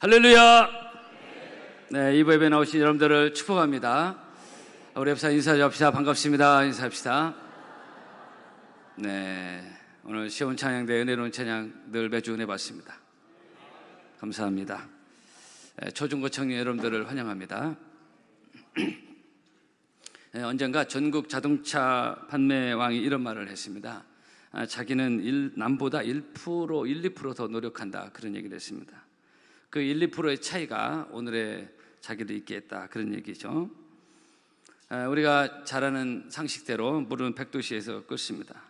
할렐루야! 네, 이부 예배 나오신 여러분들을 축복합니다. 우리 옆사 인사합시다. 반갑습니다. 인사합시다. 네, 오늘 시온 찬양대 은혜로운 찬양 늘 매주 은혜 받습니다. 감사합니다. 초중고 청년 여러분들을 환영합니다. 언젠가 전국 자동차 판매왕이 이런 말을 했습니다. 자기는 남보다 1%, 2% 더 노력한다, 그런 얘기를 했습니다. 그 1, 2%의 차이가 오늘의 자기를 있게 했다, 그런 얘기죠. 우리가 잘 아는 상식대로 물은 100도씨에서 끓습니다.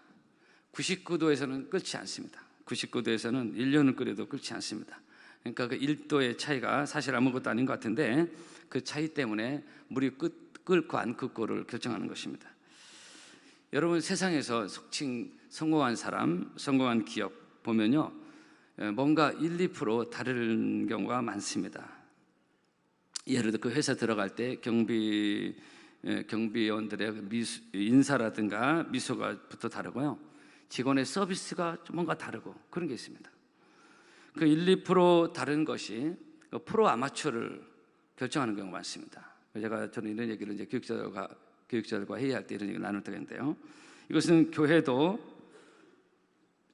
99도에서는 끓지 않습니다. 99도에서는 1년을 끓여도 끓지 않습니다. 그러니까 그 1도의 차이가 사실 아무것도 아닌 것 같은데 그 차이 때문에 물이 끓고 안 끓고를 결정하는 것입니다. 여러분, 세상에서 속칭 성공한 사람, 성공한 기업 보면요, 뭔가 1, 2% 다른 경우가 많습니다. 예를 들어 그 회사 들어갈 때 경비원들의 인사라든가 미소가부터 다르고요, 직원의 서비스가 좀 뭔가 다르고 그런 게 있습니다. 그 1, 2% 다른 것이 프로 아마추어를 결정하는 경우가 많습니다. 저는 이런 얘기를 이제 교육자들과 회의할 때 이런 얘기를 나눌 때가 있는데요, 이것은 교회도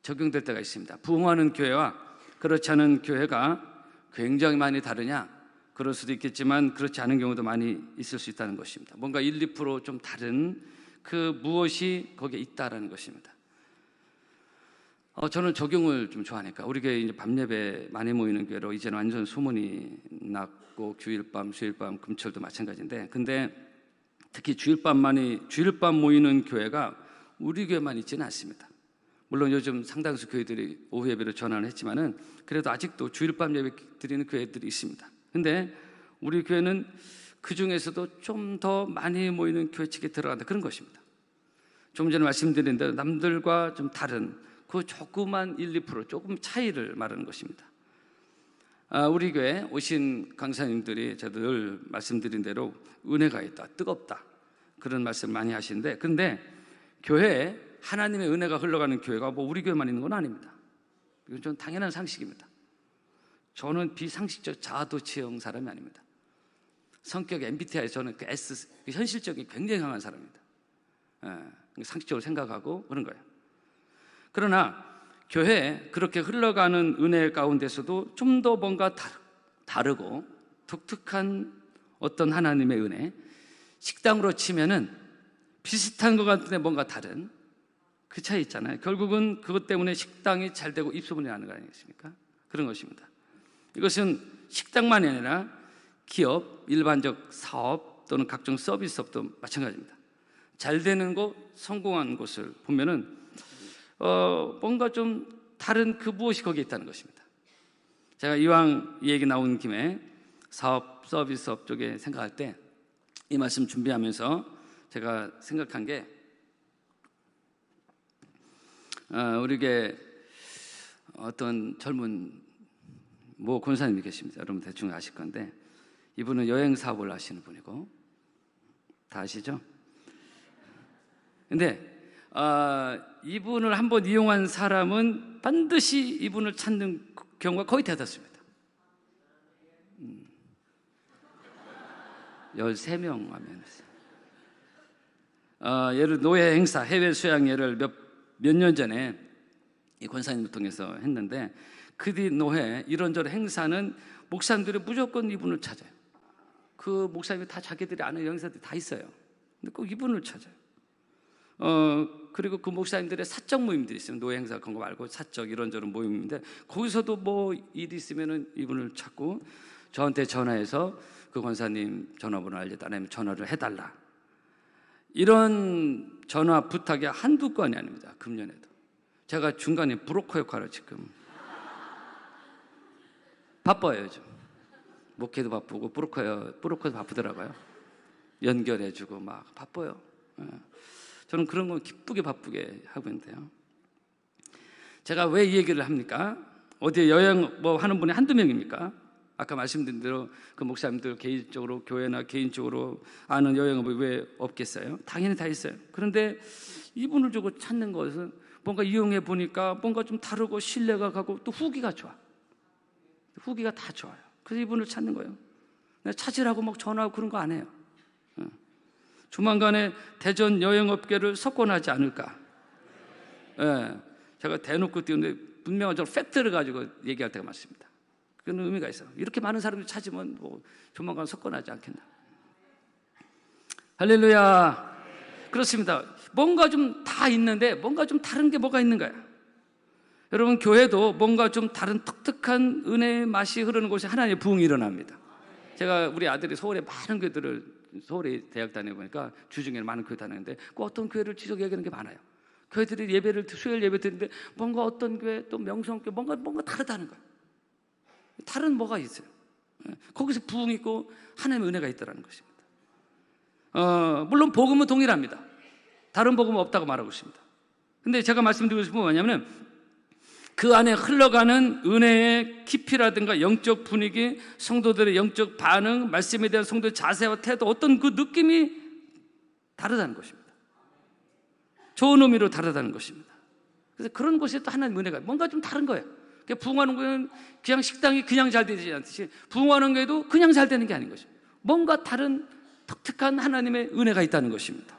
적용될 때가 있습니다. 부흥하는 교회와 그렇지 않은 교회가 굉장히 많이 다르냐? 그럴 수도 있겠지만 그렇지 않은 경우도 많이 있을 수 있다는 것입니다. 뭔가 1, 2% 다른 그 무엇이 거기에 있다라는 것입니다. 저는 적용을 좀 좋아하니까 우리 교회 이제 밤예배 많이 모이는 교회로 이제는 완전 소문이 났고, 주일밤, 수요일밤, 금철도 마찬가지인데, 근데 특히 주일밤 모이는 교회가 우리 교회만 있지는 않습니다. 물론 요즘 상당수 교회들이 오후 예배로 전환을 했지만은 그래도 아직도 주일밤 예배 드리는 교회들이 있습니다. 근데 우리 교회는 그 중에서도 좀 더 많이 모이는 교회 측에 들어간다, 그런 것입니다. 좀 전에 말씀드린 대로 남들과 좀 다른 그 조그만 1, 2% 조금 차이를 말하는 것입니다. 우리 교회 오신 강사님들이 저도 늘 말씀드린 대로 은혜가 있다, 뜨겁다, 그런 말씀 많이 하시는데, 근데 교회에 하나님의 은혜가 흘러가는 교회가 뭐 우리 교회만 있는 건 아닙니다. 이건 좀 당연한 상식입니다. 저는 비상식적 자아도취형 사람이 아닙니다. 성격 MBTI 저는 그 S, 현실적인 굉장히 강한 사람입니다. 상식적으로 생각하고 그런 거예요. 그러나 교회에 그렇게 흘러가는 은혜 가운데서도 좀 더 뭔가 다르고 독특한 어떤 하나님의 은혜, 식당으로 치면은 비슷한 것 같은데 뭔가 다른 그 차이 있잖아요. 결국은 그것 때문에 식당이 잘 되고 입소문이 나는 거 아니겠습니까? 그런 것입니다. 이것은 식당만이 아니라 기업, 일반적 사업 또는 각종 서비스업도 마찬가지입니다. 잘 되는 곳, 성공한 곳을 보면은 뭔가 좀 다른 그 무엇이 거기에 있다는 것입니다. 제가 이왕 이 얘기 나온 김에 사업, 서비스업 쪽에 생각할 때 이 말씀 준비하면서 제가 생각한 게, 우리에게 어떤 젊은 모 권사님이 계십니다. 여러분 대충 아실 건데, 이분은 여행 사업을 하시는 분이고, 다 아시죠? 근데 이분을 한번 이용한 사람은 반드시 이분을 찾는 경우가 거의 대다수입니다. 13명 하면 예를 노예 행사, 해외 수양 예를 몇 년 전에 이 권사님을 통해서 했는데, 그 뒤 노회 이런저런 행사는 목사님들이 무조건 이분을 찾아요. 그 목사님이 다 자기들이 아는 영사들이 다 있어요. 근데 꼭 이분을 찾아요. 그리고 그 목사님들의 사적 모임들이 있어요. 노예 행사 그런 거 말고 사적 이런저런 모임인데, 거기서도 뭐 일이 있으면은 이분을 찾고 저한테 전화해서 그 권사님 전화번호 알려달라면 전화를 해달라, 이런 전화 부탁이 한두 건이 아닙니다. 금년에도 제가 중간에 브로커 역할을 지금 바빠요. 요즘 목회도 바쁘고 브로커도 바쁘더라고요. 연결해주고 막 바빠요. 저는 그런 건 기쁘게 바쁘게 하고 있는데요, 제가 왜 이 얘기를 합니까? 어디에 여행 뭐 하는 분이 한두 명입니까? 아까 말씀드린 대로 그 목사님들 개인적으로, 교회나 개인적으로 아는 여행업이 왜 없겠어요? 당연히 다 있어요. 그런데 이분을 주고 찾는 것은 뭔가 이용해 보니까 뭔가 좀 다르고 신뢰가 가고 또 후기가 좋아. 후기가 다 좋아요. 그래서 이분을 찾는 거예요. 내가 찾으라고 막 전화하고 그런 거 안 해요. 조만간에 대전 여행업계를 석권하지 않을까. 제가 대놓고 띄우는데 분명한 팩트를 가지고 얘기할 때가 많습니다. 그런 의미가 있어요. 이렇게 많은 사람들이 찾으면 뭐 조만간 석권하지 않겠나. 할렐루야. 그렇습니다. 뭔가 좀 다 있는데 뭔가 좀 다른 게 뭐가 있는 거야. 여러분, 교회도 뭔가 좀 다른 독특한 은혜의 맛이 흐르는 곳에 하나님의 부흥이 일어납니다. 제가 우리 아들이 서울에 많은 교회들을, 서울에 대학 다녀보니까 주중에 많은 교회 다니는데 그 어떤 교회를 지적 얘기하는 게 많아요. 교회들이 예배를, 수요일 예배 드리는데 뭔가 어떤 교회, 또 명성교회 뭔가 다르다는 거예요. 다른 뭐가 있어요. 거기서 부흥이 있고 하나님의 은혜가 있다는 것입니다. 물론 복음은 동일합니다. 다른 복음은 없다고 말하고 있습니다. 근데 제가 말씀드리고 싶은 건 뭐냐면 그 안에 흘러가는 은혜의 깊이라든가 영적 분위기, 성도들의 영적 반응, 말씀에 대한 성도의 자세와 태도, 어떤 그 느낌이 다르다는 것입니다. 좋은 의미로 다르다는 것입니다. 그래서 그런 곳에 또 하나님의 은혜가 뭔가 좀 다른 거예요. 부흥하는 거는 그냥 식당이 그냥 잘 되지 않듯이 부흥하는 거에도 그냥 잘 되는 게 아닌 것이죠. 뭔가 다른 독특한 하나님의 은혜가 있다는 것입니다.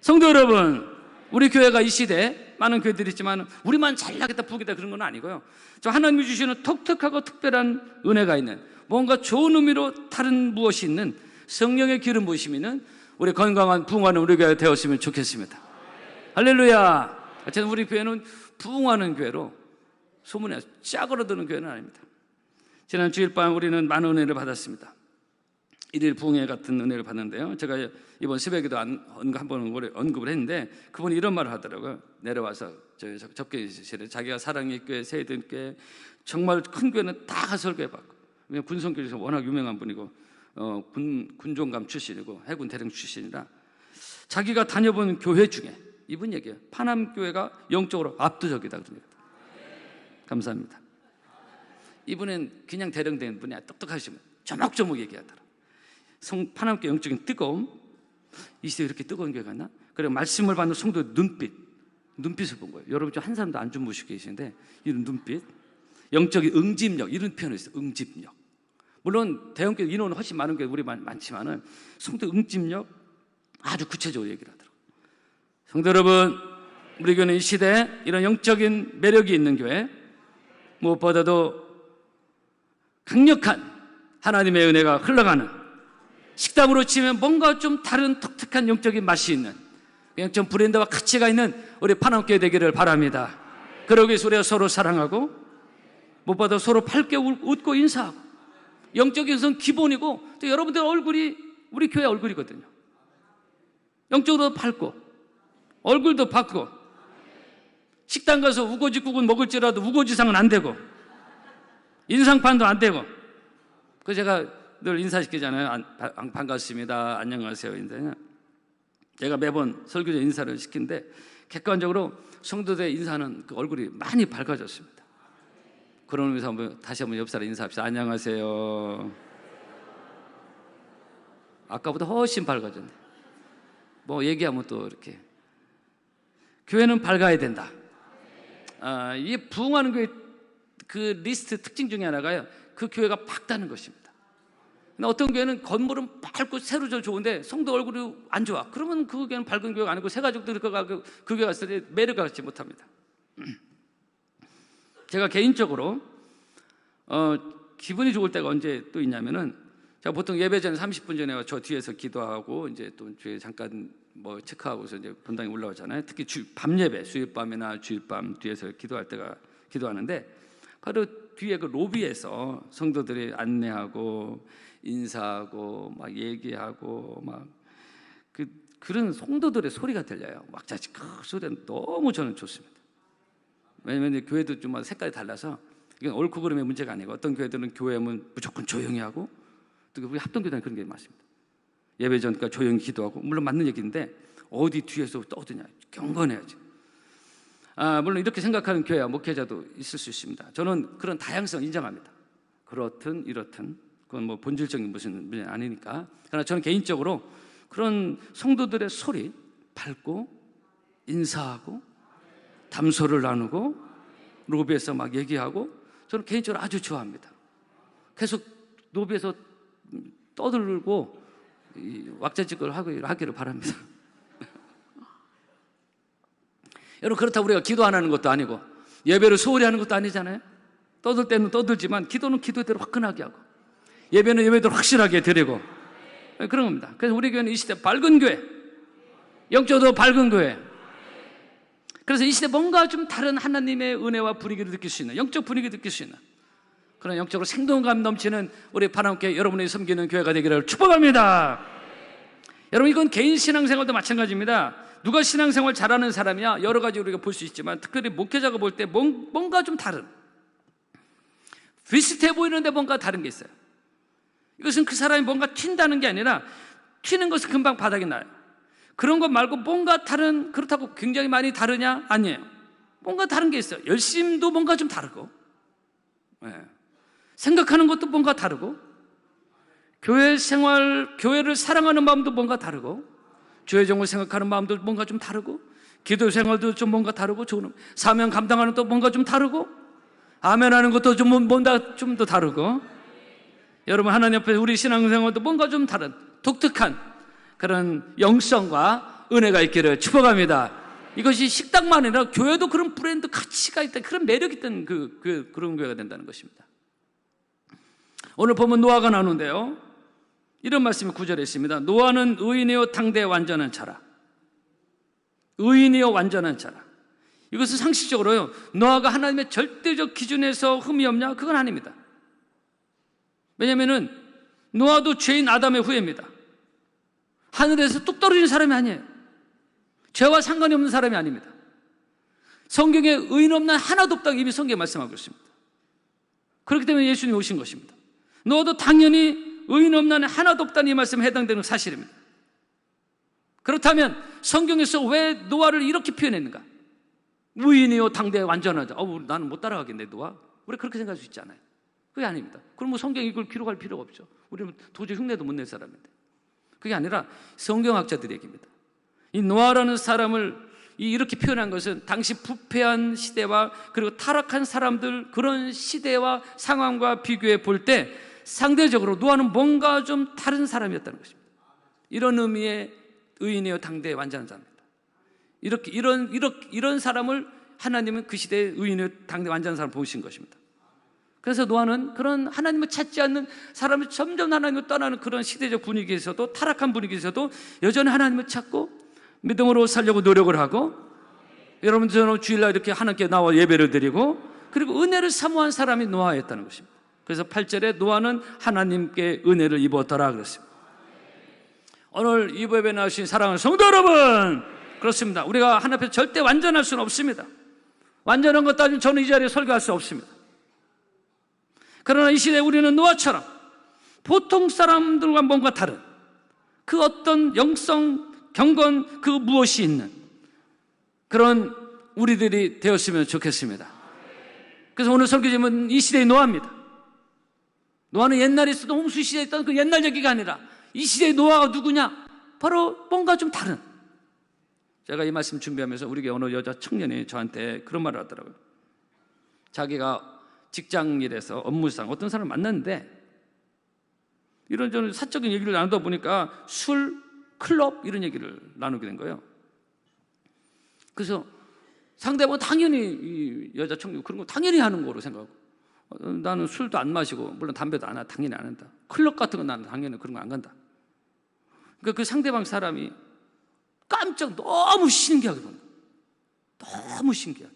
성도 여러분, 우리 교회가 이 시대에 많은 교회들이 있지만 우리만 잘나겠다 부흥이다 그런 건 아니고요. 저 하나님이 주시는 독특하고 특별한 은혜가 있는, 뭔가 좋은 의미로 다른 무엇이 있는 성령의 기름 부으심이 있는 우리 건강한 부흥하는 우리 교회가 되었으면 좋겠습니다. 할렐루야. 어쨌든 우리 교회는 부흥하는 교회로 소문에 짜그러드는 교회는 아닙니다. 지난 주일 밤 우리는 많은 은혜를 받았습니다. 일일 부흥회 같은 은혜를 받는데요, 제가 이번 새벽에도 한번 언급을 했는데 그분이 이런 말을 하더라고요. 내려와서 저희 접견실에 자기가 사랑의 교회, 세이든 교회, 정말 큰 교회는 다 설교해봤고, 왜냐하면 군성교에서 워낙 유명한 분이고 군종감 출신이고 해군 대령 출신이라 자기가 다녀본 교회 중에 이분 얘기예요. 파남교회가 영적으로 압도적이다 그런 얘기다. 감사합니다. 이분은 그냥 대령된 분이 똑똑하시면 조목조목 얘기하더라. 파남교회 영적인 뜨거움, 이 시대에 이렇게 뜨거운 교회가 있나? 그리고 말씀을 받는 성도의 눈빛을 본 거예요. 여러분 중 한 사람도 안 주무시고 계시는데 이런 눈빛, 영적인 응집력, 이런 표현이 있어요. 응집력. 물론 대형교회 인원은 훨씬 많은 교회 우리 많지만은 성도 응집력 아주 구체적으로 얘기를 하더라고요. 성도 여러분, 우리 교회는 이 시대에 이런 영적인 매력이 있는 교회, 무엇보다도 강력한 하나님의 은혜가 흘러가는, 식당으로 치면 뭔가 좀 다른 독특한 영적인 맛이 있는, 영적 브랜드와 가치가 있는 우리 파남교회 되기를 바랍니다. 그러기 위해서 우리가 서로 사랑하고, 무엇보다 서로 밝게 웃고 인사하고, 영적인 것은 기본이고 또 여러분들 얼굴이 우리 교회 얼굴이거든요. 영적으로 밝고 얼굴도 밝고, 식당 가서 우거지국은 먹을지라도 우거지상은 안 되고 인상판도 안 되고, 그 제가 늘 인사시키잖아요. 반갑습니다, 안녕하세요 인사는. 제가 매번 설교자 인사를 시키는데 객관적으로 성도들 인사는 그 얼굴이 많이 밝아졌습니다. 그런 의미에서 다시 한번 옆 사람 인사합시다. 안녕하세요. 아까보다 훨씬 밝아졌네. 뭐 얘기하면 또 이렇게. 교회는 밝아야 된다. 이 부흥하는 교회 그 리스트 특징 중에 하나가요, 그 교회가 밝다는 것입니다. 근데 어떤 교회는 건물은 밝고 새로 좋은데 성도 얼굴이 안 좋아. 그러면 그 교회는 밝은 교회가 아니고 새 가족들이 그 교회 갔을 때 매력을 갖지 못합니다. 제가 개인적으로 기분이 좋을 때가 언제 또 있냐면은, 제가 보통 예배 전에 30분 전에 저 뒤에서 기도하고 이제 또 주에 잠깐 뭐 체크하고서 이제 본당에 올라오잖아요. 특히 밤 예배, 수요일밤이나 주일밤 뒤에서 기도하는데 바로 뒤에 그 로비에서 성도들이 안내하고 인사하고 막 얘기하고 막 그런 성도들의 소리가 들려요. 막 자칫 그 소리는 너무 저는 좋습니다. 왜냐면 교회도 좀 색깔이 달라서 이건 옳고 그름의 문제가 아니고, 어떤 교회들은 교회하면 무조건 조용히 하고, 또 우리 합동교단은 그런 게 많습니다. 예배 전까 조용히 기도하고, 물론 맞는 얘기인데 어디 뒤에서 떠드냐, 경건해야지. 물론 이렇게 생각하는 교회와 목회자도 있을 수 있습니다. 저는 그런 다양성 인정합니다. 그렇든 이렇든 그건 뭐 본질적인 무슨 문제는 아니니까. 그러나 저는 개인적으로 그런 성도들의 소리, 밝고 인사하고 담소를 나누고 로비에서 막 얘기하고, 저는 개인적으로 아주 좋아합니다. 계속 노비에서 떠들고 왁자지껄 하기를 바랍니다. 여러분, 그렇다고 우리가 기도 안 하는 것도 아니고 예배를 소홀히 하는 것도 아니잖아요. 떠들 때는 떠들지만 기도는 기도대로 화끈하게 하고 예배는 예배대로 확실하게 드리고 그런 겁니다. 그래서 우리 교회는 이 시대 밝은 교회, 영적으로 밝은 교회. 그래서 이 시대 뭔가 좀 다른 하나님의 은혜와 분위기를 느낄 수 있는, 영적 분위기를 느낄 수 있는 그런 영적으로 생동감 넘치는 우리 파랑교회 여러분이 섬기는 교회가 되기를 축복합니다. 여러분, 이건 개인 신앙생활도 마찬가지입니다. 누가 신앙생활 잘하는 사람이야? 여러 가지 우리가 볼 수 있지만 특별히 목회자가 볼 때 뭔가 좀 다른, 비슷해 보이는데 뭔가 다른 게 있어요. 이것은 그 사람이 뭔가 튄다는 게 아니라 튀는 것은 금방 바닥이 나요. 그런 것 말고 뭔가 다른, 그렇다고 굉장히 많이 다르냐? 아니에요. 뭔가 다른 게 있어요. 열심도 뭔가 좀 다르고, 생각하는 것도 뭔가 다르고, 교회 생활, 교회를 사랑하는 마음도 뭔가 다르고, 주의 종을 생각하는 마음도 뭔가 좀 다르고, 기도 생활도 좀 뭔가 다르고, 사명 감당하는 것도 뭔가 좀 다르고, 아멘하는 것도 좀 뭔가 좀 더 다르고, 여러분, 하나님 앞에 우리 신앙생활도 뭔가 좀 다른 독특한 그런 영성과 은혜가 있기를 축복합니다. 이것이 식당만 아니라 교회도 그런 브랜드 가치가 있다, 그런 매력이 있던 그런 교회가 된다는 것입니다. 오늘 보면 노아가 나오는데요, 이런 말씀이 9절에 있습니다. 노아는 의인이요 당대의 완전한 자라. 의인이요 완전한 자라. 이것은 상식적으로요, 노아가 하나님의 절대적 기준에서 흠이 없냐? 그건 아닙니다. 왜냐하면 노아도 죄인 아담의 후예입니다. 하늘에서 뚝 떨어진 사람이 아니에요. 죄와 상관이 없는 사람이 아닙니다. 성경에 의인 없는 하나도 없다고 이미 성경에 말씀하고 있습니다. 그렇기 때문에 예수님이 오신 것입니다. 노아도 당연히 의인 없는 하나도 없다는 이 말씀에 해당되는 사실입니다. 그렇다면 성경에서 왜 노아를 이렇게 표현했는가? 의인이요 당대에 완전하자. 나는 못 따라가겠네, 노아. 우리 그렇게 생각할 수 있지 않아요? 그게 아닙니다. 그럼 뭐 성경이 이걸 기록할 필요가 없죠. 우리는 도저히 흉내도 못 낼 사람인데. 그게 아니라 성경학자들의 얘기입니다. 이 노아라는 사람을 이렇게 표현한 것은 당시 부패한 시대와 그리고 타락한 사람들, 그런 시대와 상황과 비교해 볼 때 상대적으로 노아는 뭔가 좀 다른 사람이었다는 것입니다. 이런 의미의 의인이요 당대의 완전한 자입니다. 이런 사람을 하나님은 그 시대의 의인이요 당대 완전한 사람을 보신 것입니다. 그래서 노아는 그런 하나님을 찾지 않는 사람을 점점 하나님을 떠나는 그런 시대적 분위기에서도, 타락한 분위기에서도 여전히 하나님을 찾고 믿음으로 살려고 노력을 하고, 여러분들은 주일날 이렇게 하나님께 나와 예배를 드리고, 그리고 은혜를 사모한 사람이 노아였다는 것입니다. 그래서 8절에 노아는 하나님께 은혜를 입었더라 그랬습니다. 오늘 이 예배에 나오신 사랑하는 성도 여러분, 그렇습니다. 우리가 하나님 앞에 절대 완전할 수는 없습니다. 완전한 것 따지면 저는 이 자리에 설교할 수 없습니다. 그러나 이 시대에 우리는 노아처럼 보통 사람들과 뭔가 다른 그 어떤 영성, 경건, 그 무엇이 있는 그런 우리들이 되었으면 좋겠습니다. 그래서 오늘 설교 제목은 이 시대의 노아입니다. 노아는 옛날에 있었던 홍수 시대에 있던 그 옛날 얘기가 아니라 이 시대의 노아가 누구냐? 바로 뭔가 좀 다른. 제가 이 말씀 준비하면서 우리 어느 여자 청년이 저한테 그런 말을 하더라고요. 자기가 직장 일에서 업무상 어떤 사람을 만났는데 이런저런 사적인 얘기를 나누다 보니까 술, 클럽 이런 얘기를 나누게 된 거예요. 그래서 상대방은 당연히 이 여자 청년 그런 거 당연히 하는 거로 생각하고, 나는 술도 안 마시고 물론 담배도 안 하, 당연히 안 한다. 클럽 같은 건 나는 당연히 그런 거 안 간다. 그러니까 그 상대방 사람이 깜짝 너무 신기하게 보는 거예요. 너무 신기하게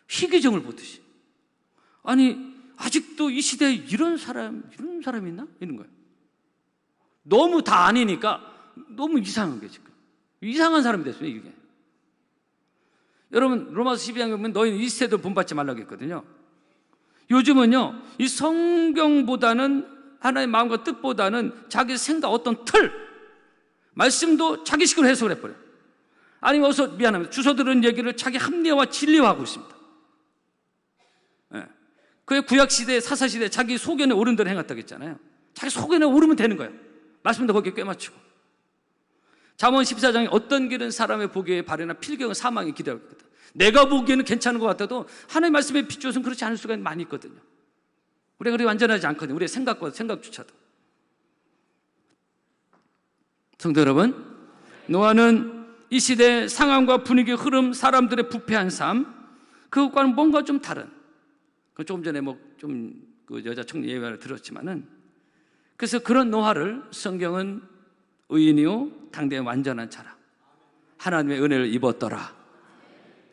희귀정을 보듯이. 아니 아직도 이 시대에 이런 사람이 있나? 이런 거예요. 너무 다 아니니까 너무 이상한 게 지금 이상한 사람이 됐어요 이게. 여러분 로마서 12장에 보면 너희는 이 세대를 본받지 말라고 했거든요. 요즘은요 이 성경보다는 하나님의 마음과 뜻보다는 자기 생각 어떤 틀 말씀도 자기식으로 해석을 해버려요. 아니면 어서 미안합니다 주워 들은 얘기를 자기 합리화와 진리화하고 있습니다. 그의 구약시대, 사사시대 자기 소견에 오른 대로 행했다고 했잖아요. 자기 소견에 오르면 되는 거예요. 말씀도 거기에 꿰맞추고. 잠언 14장에 어떤 길은 사람의 보기에 바르나 필경은 사망에 기대하고 있거든. 내가 보기에는 괜찮은 것 같아도 하나님의 말씀에 비추어서는 그렇지 않을 수가 많이 있거든요. 우리가 그리 완전하지 않거든요. 우리의 생각조차도. 성도 여러분, 노아는 이 시대의 상황과 분위기, 흐름, 사람들의 부패한 삶, 그것과는 뭔가 좀 다른, 조금 전에 그 여자 청년 예화를 들었지만은, 그래서 그런 노아를 성경은 의인이요 당대의 완전한 자라, 하나님의 은혜를 입었더라.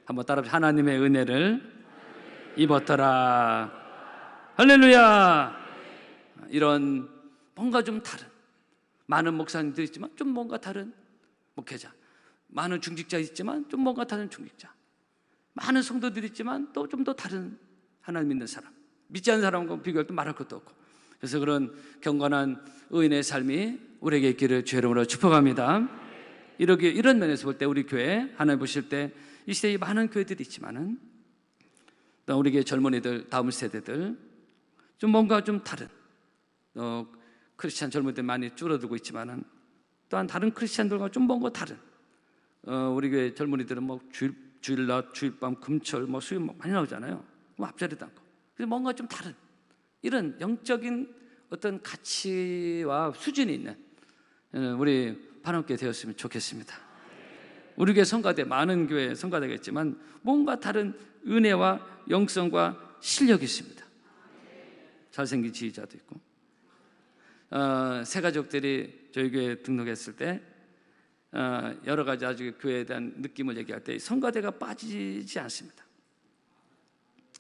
한번 따라합시다. 하나님의 은혜를 입었더라. 할렐루야. 이런 뭔가 좀 다른, 많은 목사님들이 있지만 좀 뭔가 다른 목회자, 많은 중직자 있지만 좀 뭔가 다른 중직자, 많은 성도들이 있지만 또 좀 더 다른 하나님 믿는 사람, 믿지 않는 사람과 비교할 때 말할 것도 없고, 그래서 그런 경건한 의인의 삶이 우리에게 있기를 주의 이름으로 축복합니다. 이런 면에서 볼 때 우리 교회 하나님 보실 때 이 시대에 많은 교회들이 있지만은 또 우리 교회 젊은이들, 다음 세대들 좀 뭔가 좀 다른, 크리스찬 젊은이들 많이 줄어들고 있지만은 또한 다른 크리스찬들과 좀 뭔가 다른, 우리 교회 젊은이들은 주일낮, 주일밤, 금철, 수요 많이 나오잖아요. 앞자리도 않고. 그래서 뭔가 좀 다른 이런 영적인 어떤 가치와 수준이 있는 우리 파남교회 되었으면 좋겠습니다. 우리 교회 성가대, 많은 교회 성가대가 있지만 뭔가 다른 은혜와 영성과 실력이 있습니다. 잘생긴 지휘자도 있고, 새 가족들이 저희 교회에 등록했을 때 여러 가지 아주 교회에 대한 느낌을 얘기할 때 성가대가 빠지지 않습니다.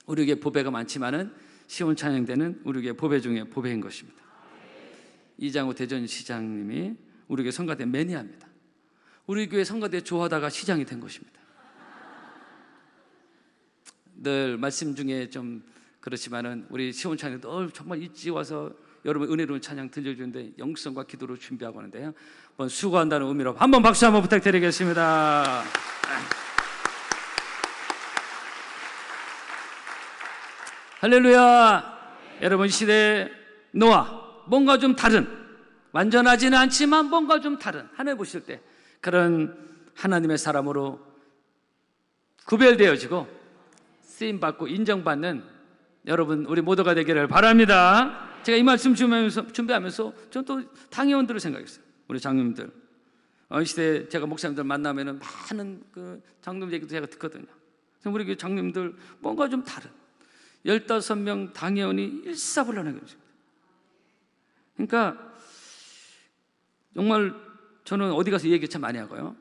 우리 교회 보배가 많지만은 시온 찬양대는 우리 교회 보배 중에 보배인 것입니다. 이장우 대전시장님이 우리 교회 성가대 매니아입니다. 우리 교회 성가대 좋아하다가 시장이 된 것입니다. 늘 말씀 중에 좀 그렇지만은 우리 시온 찬양 늘 정말 일찍 와서 여러분 은혜로운 찬양 들려주는데 영성과 기도로 준비하고 하는데요. 한번 수고한다는 의미로 한번 박수 한번 부탁드리겠습니다. 할렐루야. 여러분, 이 시대의 노아, 뭔가 좀 다른, 완전하지는 않지만 뭔가 좀 다른, 하나님 보실 때 그런 하나님의 사람으로 구별되어지고 쓰임받고 인정받는 여러분 우리 모두가 되기를 바랍니다. 제가 이 말씀 준비하면서 저는 또 당회원들을 생각했어요. 우리 장로님들, 이 시대에 제가 목사님들 만나면은 많은 그 장로님 얘기도 제가 듣거든요. 그래서 우리 장로님들 뭔가 좀 다른 15명 당회원이 일사불란하게 있습니다. 그러니까 정말 저는 어디 가서 얘기 참 많이 하고요.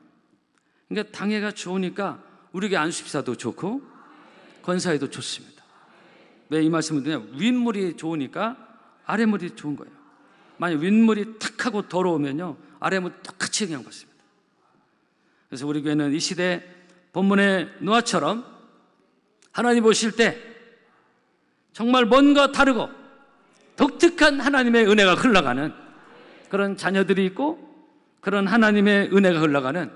그러니까 당회가 좋으니까 우리에게 안수집사도 좋고 권사회도 좋습니다. 왜 이 말씀을 드냐면 윗물이 좋으니까 아랫물이 좋은 거예요. 만약 윗물이 탁하고 더러우면요 아랫물 똑같이 영향받습니다. 그래서 우리 교회는 이 시대 본문의 노아처럼 하나님 보실 때 정말 뭔가 다르고 독특한 하나님의 은혜가 흘러가는 그런 자녀들이 있고 그런 하나님의 은혜가 흘러가는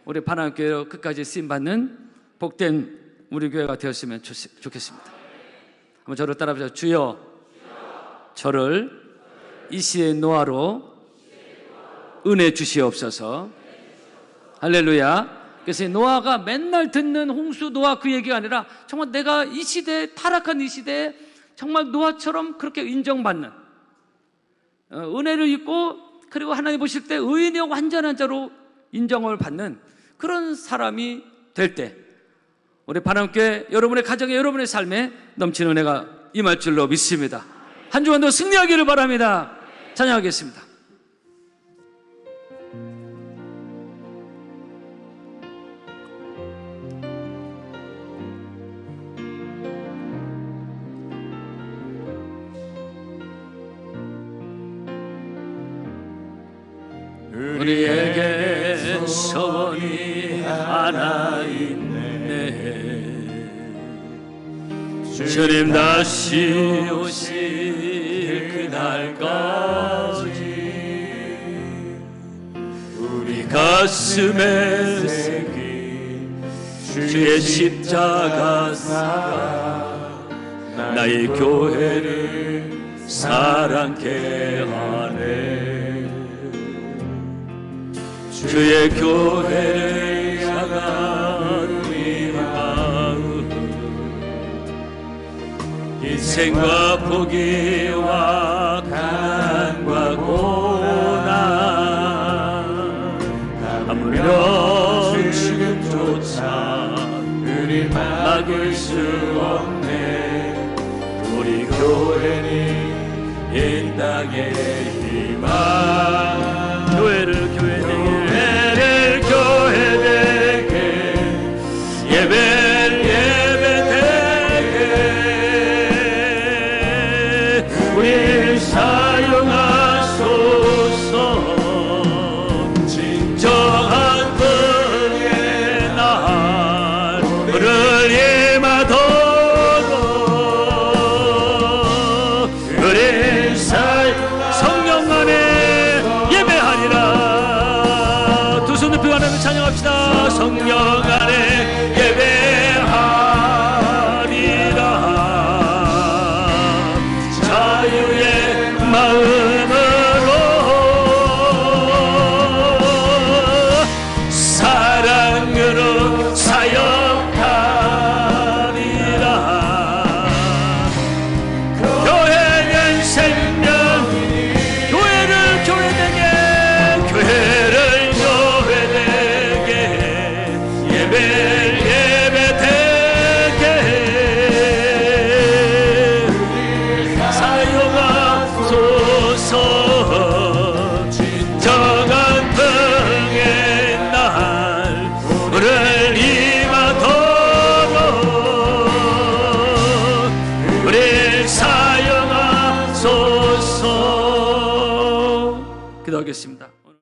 우리 파남교회로 끝까지 쓰임받는 복된 우리 교회가 되었으면 좋겠습니다. 한번 저를 따라해보세요. 주여, 저를 이 시대의 노아로 은혜 주시옵소서. 할렐루야. 그래서 노아가 맨날 듣는 홍수 노아 그 얘기가 아니라 정말 내가 이 시대에, 타락한 이 시대에 정말 노아처럼 그렇게 인정받는, 은혜를 입고 그리고 하나님 보실 때 의인이요 완전한 자로 인정을 받는 그런 사람이 될 때 우리 파남교회 여러분의 가정에, 여러분의 삶에 넘치는 은혜가 임할 줄로 믿습니다. 한 주간도 승리하기를 바랍니다. 찬양하겠습니다. 우리에게 소원이 하나 있네. 주님 다시 오실 그날까지 우리 가슴에 새긴 주의 십자가 사랑 나의 교회를 사랑케 하네. 주의 교회를 향한 우리 마음 이 생과 포기와 가난과 고난 아무런 지금조차 우리 막을 수 없네. 우리 교회는 이 땅의 희망. 교회를 교회되게 예배를 예배되게 우리 사용하소서. 진정한 분의 날 우리를 임하도록 우리 성령 안에 예배하리라. 두 손 높이 하나님을 찬양합시다. 성령 안에 예배하리라. 자유의 마음으로 사랑으로 사역하리라. 교회는 생명, 교회를 교회되게 예배를 예배되게 사용하소서. 진정한 평의 날 우리를 임하도록 우리를 사용하소서. 기도하겠습니다.